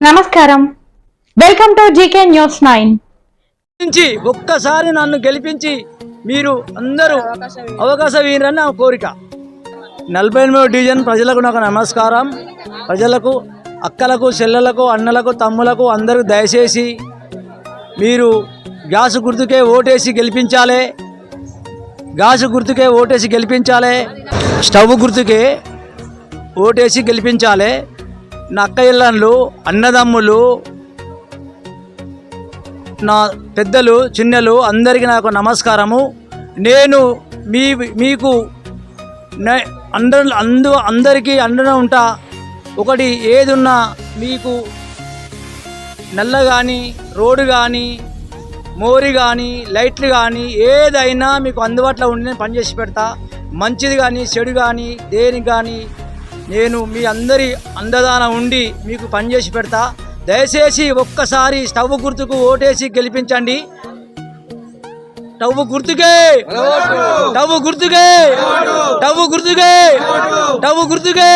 నమస్కారం, welcome to GK news 9. ఒక్కసారి నన్ను గెలిపించి మీరు అందరూ అవకాశం ఇవ్వరని నా కోరిక. 48వ డివిజన్ ప్రజలకు నాకు నమస్కారం. ప్రజలకు, అక్కలకు, చెల్లెలకు, అన్నలకు, తమ్ములకు అందరూ దయచేసి మీరు గ్యాస్ గుర్తుకే ఓటేసి గెలిపించాలి. గ్యాస్ గుర్తుకే ఓటేసి గెలిపించాలి. స్టవ్ గుర్తుకే ఓటేసి గెలిపించాలి. నా అక్క ఇళ్ళలు, అన్నదమ్ములు, నా పెద్దలు, చిన్నలు అందరికీ నాకు నమస్కారము. నేను మీకు అందరికీ అండగా ఉంటా. ఒకటి ఏదున్నా మీకు నల్ల కానీ, రోడ్డు కానీ, మోరి కానీ, లైట్లు కానీ ఏదైనా మీకు అందుబాటులో ఉండి పనిచేసి పెడతా. మంచిది కానీ, చెడు కానీ, దేనికి కానీ నేను మీ అందరి అండదాన ఉండి మీకు పనిచేసి పెడతా. దయచేసి ఒక్కసారి స్టవ్ గుర్తుకు ఓటేసి గెలిపించండి. స్టవ్ గుర్తుకే, స్టవ్ గుర్తుకే, స్టవ్ గుర్తుకే, స్టవ్ గుర్తుకే.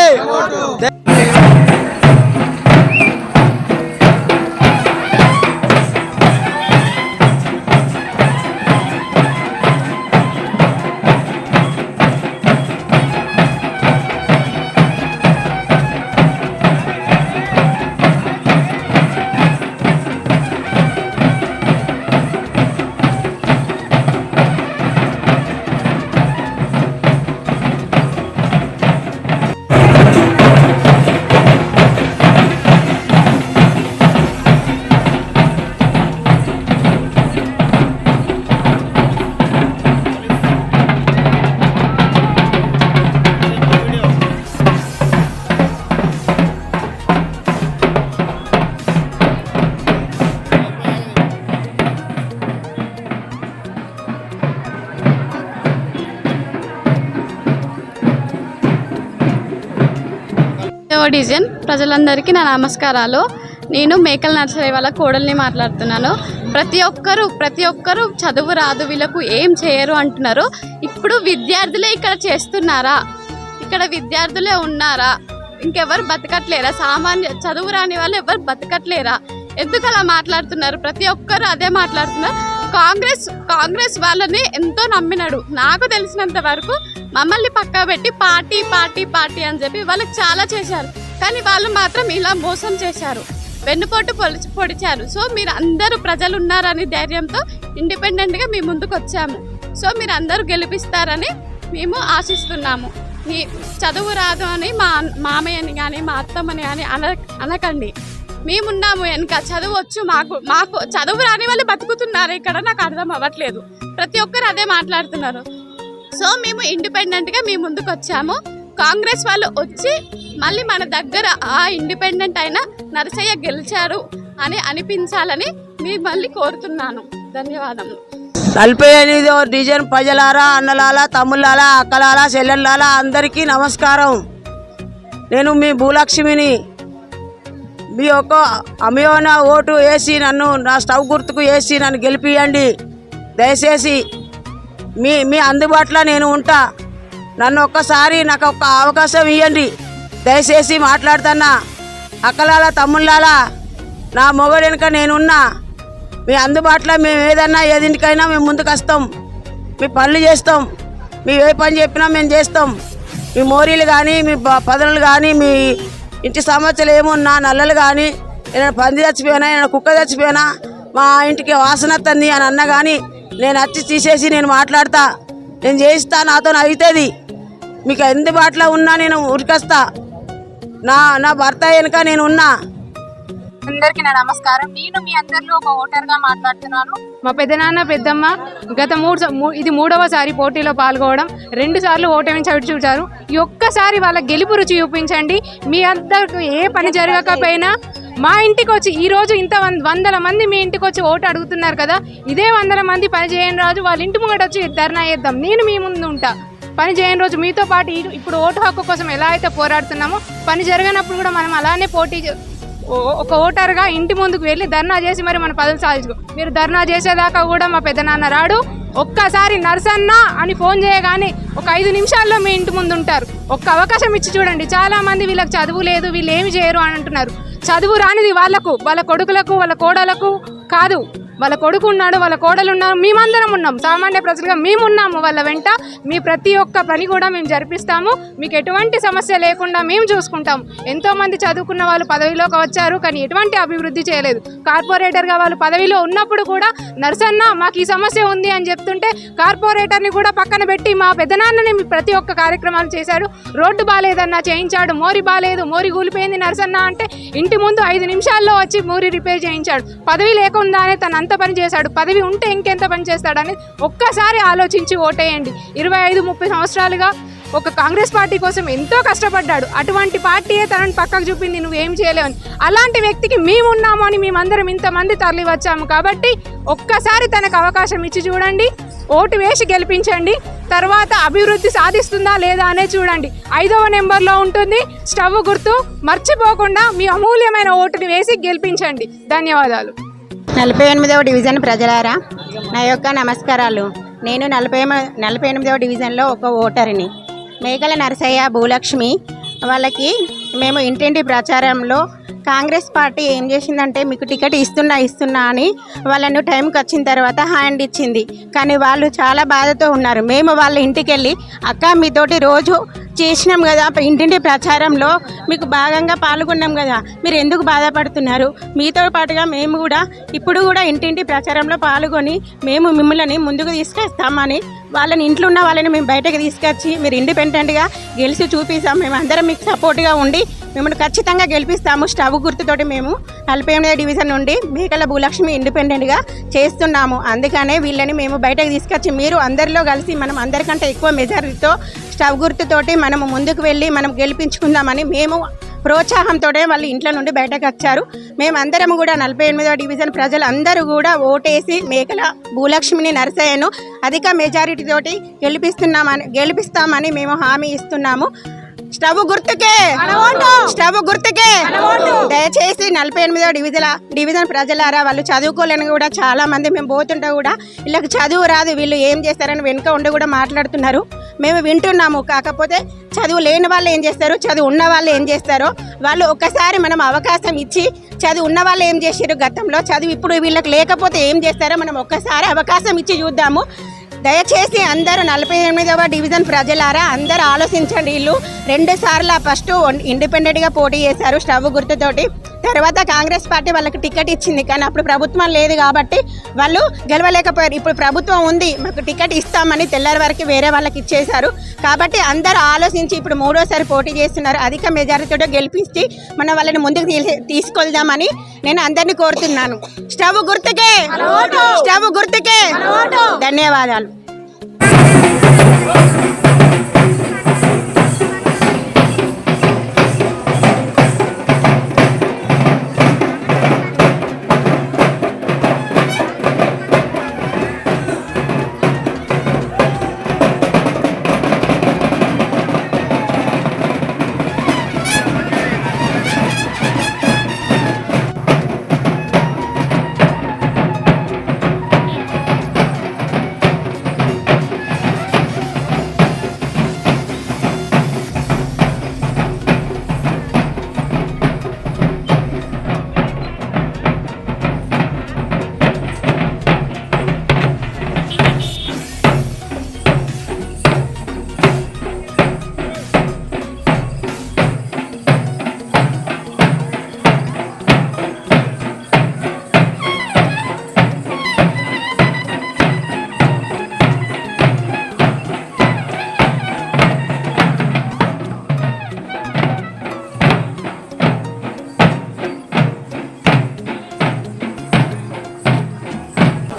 డివిజన్ ప్రజలందరికీ నా నమస్కారాలు. నేను మేకల నర్సరీ వాళ్ళ కోడల్ని మాట్లాడుతున్నాను. ప్రతి ఒక్కరు చదువు రాదు, వీళ్ళకు ఏం చేయరు అంటున్నారు. ఇప్పుడు విద్యార్థులే ఇక్కడ చేస్తున్నారా? ఇక్కడ విద్యార్థులే ఉన్నారా? ఇంకెవరు బతకట్లేరా? సామాన్య చదువు రాని వాళ్ళు ఎవరు బతకట్లేరా? ఎందుకు అలా మాట్లాడుతున్నారు? ప్రతి ఒక్కరు అదే మాట్లాడుతున్నారు. కాంగ్రెస్ వాళ్ళని ఎంతో నమ్మినాడు. నాకు తెలిసినంత వరకు మమ్మల్ని పక్కా పెట్టి పార్టీ అని చెప్పి వాళ్ళకి చాలా చేశారు. కానీ వాళ్ళు మాత్రం ఇలా మోసం చేశారు, వెన్నుపోటు పొడిచారు. సో మీరు అందరూ ప్రజలు ఉన్నారని ధైర్యంతో ఇండిపెండెంట్గా మీ ముందుకు వచ్చాము. సో మీరు అందరూ గెలిపిస్తారని మేము ఆశిస్తున్నాము. మీ చదువు రాదు అని మా మామయ్యని కానీ మా అత్తమ్మని కానీ అనకండి. మేమున్నాము వెనక, చదువు వచ్చు. మాకు చదువు రాని వాళ్ళు బతుకుతున్నారు ఇక్కడ. నాకు అర్థం అవ్వట్లేదు. ప్రతి ఒక్కరు అదే మాట్లాడుతున్నారు. సో మేము ఇండిపెండెంట్గా మీ ముందుకు వచ్చాము. కాంగ్రెస్ వాళ్ళు వచ్చి మళ్ళీ మన దగ్గర ఆ ఇండిపెండెంట్ అయిన నరసయ్య గెలిచారు అని అనిపించాలని మిమ్మల్ని కోరుతున్నాను. ధన్యవాదములు. 48వ డివిజన్ ప్రజలారా, అన్నలాలా, తమ్ముళ్ళాలా, అక్కలాలా, చెల్లెళ్ళాలా అందరికీ నమస్కారం. నేను మీ భూలక్ష్మిని. మీ యొక్క అమోఘ ఓటు వేసి నన్ను, నా స్టవ్ గుర్తుకు వేసి నన్ను గెలిపియండి. దయచేసి మీ అందుబాటులో నేను ఉంటా. నన్ను ఒక్కసారి నాకు ఒక్క అవకాశం ఇవ్వండి. దయచేసి మాట్లాడుతున్నా. అక్కలాల, తమ్ముళ్ళాలా, నా మొగడు వెనుక నేనున్నా. మీ అందుబాటులో మేము ఏదన్నా ఏదింటికైనా మేము ముందుకు వస్తాం. మీ పనులు చేస్తాం. మీ ఏ పని చెప్పినా మేము చేస్తాం. మీ మోరీలు కానీ, మీ పదనులు కానీ, మీ ఇంటి సమస్యలు ఏమున్నా, నల్లలు కానీ, ఏదైనా పంది చచ్చిపోయినా, ఏదైనా కుక్క చచ్చిపోయినా, మా ఇంటికి వాసన వస్తుంది అని అన్నా కానీ నేను వచ్చి తీసేసి నేను మాట్లాడతా. నేను చేయిస్తా, నాతో అవుతుంది. మీకు అందుబాటులో ఉన్నా నేను ఉరికొస్తా. నా భర్త వెనుక నేను ఉన్నా. అందరికీ నా నమస్కారం. నేను మీ అందరిలో ఒక ఓటర్గా మాట్లాడుతున్నాను. మా పెద్దనాన్న పెద్దమ్మ గత ఇది 3వసారి పోటీలో పాల్గొనడం, 2 సార్లు ఓటమి చవి చూచారు. ఈ ఒక్కసారి వాళ్ళ గెలుపు రుచి చూపించండి. మీ అందరికి ఏ పని జరగకపోయినా మా ఇంటికి వచ్చి, ఈరోజు ఇంత 100 మంది మీ ఇంటికి వచ్చి ఓటు అడుగుతున్నారు కదా, ఇదే 100 మంది పని చేయని రోజు వాళ్ళ ఇంటి ముంగట వచ్చి ధర్నా చేద్దాం. నేను మీ ముందు ఉంటా. పని చేయని రోజు మీతో పాటు ఇప్పుడు ఓటు హక్కు కోసం ఎలా అయితే పోరాడుతున్నామో, పని జరగనప్పుడు కూడా మనం అలానే ఒక ఓటర్గా ఇంటి ముందుకు వెళ్ళి ధర్నా చేసి మరి మన పదవి సాధించుకో. మీరు ధర్నా చేసేదాకా కూడా మా పెద్దనాన్న రాడు. ఒక్కసారి నర్సన్న అని ఫోన్ చేయగానే ఒక 5 నిమిషాల్లో మీ ఇంటి ముందు ఉంటారు. ఒక్క అవకాశం ఇచ్చి చూడండి. చాలా మంది వీళ్ళకి చదువు లేదు, వీళ్ళు ఏమి చేయరు అని అంటున్నారు. చదువు రానిది వాళ్ళకు, వాళ్ళ కొడుకులకు, వాళ్ళ కోడలకు కాదు. వాళ్ళ కొడుకు ఉన్నాడు, వాళ్ళ కోడలు ఉన్నారు, మేమందరం ఉన్నాం, సామాన్య ప్రజలుగా మేము ఉన్నాము వాళ్ళ వెంట. మీ ప్రతి ఒక్క పని కూడా మేము జరిపిస్తాము. మీకు ఎటువంటి సమస్య లేకుండా మేము చూసుకుంటాము. ఎంతోమంది చదువుకున్న వాళ్ళు పదవిలోకి వచ్చారు, కానీ ఎటువంటి అభివృద్ధి చేయలేదు. కార్పొరేటర్గా వాళ్ళు పదవిలో ఉన్నప్పుడు కూడా నర్సన్న మాకు ఈ సమస్య ఉంది అని చెప్తుంటే కార్పొరేటర్ని కూడా పక్కన పెట్టి మా పెద్దనాన్నని ప్రతి ఒక్క కార్యక్రమాలు చేశాడు. రోడ్డు బాగాలేదన్నా చేయించాడు, మోరి బాగాలేదు, మోరి కూలిపోయింది నర్సన్న అంటే ఇంటి ముందు 5 నిమిషాల్లో వచ్చి మోరి రిపేర్ చేయించాడు. పదవి లేకుండానే తను అంత పని చేశాడు. పదవి ఉంటే ఇంకెంత పని చేస్తాడని ఒక్కసారి ఆలోచించి ఓటేయండి. 25-30 సంవత్సరాలుగా ఒక కాంగ్రెస్ పార్టీ కోసం ఎంతో కష్టపడ్డాడు. అటువంటి పార్టీయే తనని పక్కకు చూపింది నువ్వేం చేయలేవని. అలాంటి వ్యక్తికి మేమున్నాము అని మేమందరం ఇంతమంది తరలి వచ్చాము. కాబట్టి ఒక్కసారి తనకు అవకాశం ఇచ్చి చూడండి, ఓటు వేసి గెలిపించండి. తర్వాత అభివృద్ధి సాధిస్తుందా లేదా అనే చూడండి. 5వ నెంబర్లో ఉంటుంది స్టవ్ గుర్తు. మర్చిపోకుండా మీ అమూల్యమైన ఓటుని వేసి గెలిపించండి. ధన్యవాదాలు. 48వ డివిజన్ ప్రజలారా, నా యొక్క నమస్కారాలు. నేను 48వ డివిజన్లో ఒక ఓటర్ని. మేకల నరసయ్య, భూలక్ష్మి వాళ్ళకి మేము ఇంటింటి ప్రచారంలో కాంగ్రెస్ పార్టీ ఏం చేసిందంటే మీకు టికెట్ ఇస్తున్నా అని వాళ్ళను టైంకి వచ్చిన తర్వాత హ్యాండ్ ఇచ్చింది. కానీ వాళ్ళు చాలా బాధతో ఉన్నారు. మేము వాళ్ళ ఇంటికి వెళ్ళి అక్క మీతోటి రోజు చేసినాం కదా, ఇంటింటి ప్రచారంలో మీకు భాగంగా పాల్గొన్నాం కదా, మీరు ఎందుకు బాధపడుతున్నారు? మీతో పాటుగా మేము కూడా ఇప్పుడు కూడా ఇంటింటి ప్రచారంలో పాల్గొని మేము మిమ్మల్ని ముందుకు తీసుకొస్తామని వాళ్ళని ఇంట్లో ఉన్న వాళ్ళని మేము బయటకు తీసుకొచ్చి మీరు ఇండిపెండెంట్గా గెలిచి చూపిస్తాం. మేము అందరం మీకు సపోర్ట్గా ఉండి మిమ్మల్ని ఖచ్చితంగా గెలిపిస్తాము. స్టవ్ గుర్తుతోటి మేము 48వ డివిజన్ నుండి మేకల భూలక్ష్మి ఇండిపెండెంట్గా చేస్తున్నాము. అందుకనే వీళ్ళని మేము బయటకు తీసుకొచ్చి మీరు అందరిలో కలిసి మనం అందరికంటే ఎక్కువ మెజారిటీతో స్టవ్ గుర్తుతోటి మనము ముందుకు వెళ్ళి మనం గెలిపించుకుందామని మేము ప్రోత్సాహంతో వాళ్ళు ఇంట్లో నుండి బయటకు వచ్చారు. మేమందరం కూడా 48వ డివిజన్ ప్రజలు అందరూ కూడా ఓటేసి మేకల భూలక్ష్మిని నరసయ్యను అధిక మెజారిటీతోటి గెలిపిస్తామని మేము హామీ ఇస్తున్నాము. స్టవ్ గుర్తుకే, స్టవ్ గుర్తుకే. దయచేసి 48వ డివిజన్ ప్రజలారా, వాళ్ళు చదువుకోలేని కూడా చాలా మంది మేము పోతుంటే కూడా వీళ్ళకి చదువు రాదు, వీళ్ళు ఏం చేస్తారని వెనుక ఉండి కూడా మాట్లాడుతున్నారు. మేము వింటున్నాము. కాకపోతే చదువు లేని వాళ్ళు ఏం చేస్తారు, చదువు ఉన్న వాళ్ళు ఏం చేస్తారో వాళ్ళు ఒక్కసారి మనం అవకాశం ఇచ్చి చదువు ఉన్న వాళ్ళు ఏం చేశారు గతంలో, చదువు ఇప్పుడు వీళ్ళకి లేకపోతే ఏం చేస్తారో మనం ఒక్కసారి అవకాశం ఇచ్చి చూద్దాము. దయచేసి అందరూ 48వ డివిజన్ ప్రజలారా అందరూ ఆలోచించండి. వీళ్ళు 2 సార్లు ఫస్ట్ ఇండిపెండెంట్గా పోటీ చేశారు స్టవ్ గుర్తుతోటి. తర్వాత కాంగ్రెస్ పార్టీ వాళ్ళకి టికెట్ ఇచ్చింది, కానీ అప్పుడు ప్రభుత్వం లేదు కాబట్టి వాళ్ళు గెలవలేకపోయారు. ఇప్పుడు ప్రభుత్వం ఉంది, మాకు టికెట్ ఇస్తామని తెల్లారి వరకు వేరే వాళ్ళకి ఇచ్చేశారు. కాబట్టి అందరూ ఆలోచించి ఇప్పుడు 3వసారి పోటీ చేస్తున్నారు. అధిక మెజారిటీతో గెలిపించి మనం వాళ్ళని ముందుకు తీసుకెళ్దామని నేను అందరినీ కోరుతున్నాను. స్టవ్ గుర్తుకే, స్టవ్ గుర్తుకే. ధన్యవాదాలు.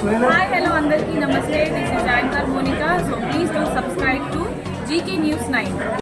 Hi, hello, Andarki, Namaste. This is Anchor Monica. So please do subscribe to GK News 9.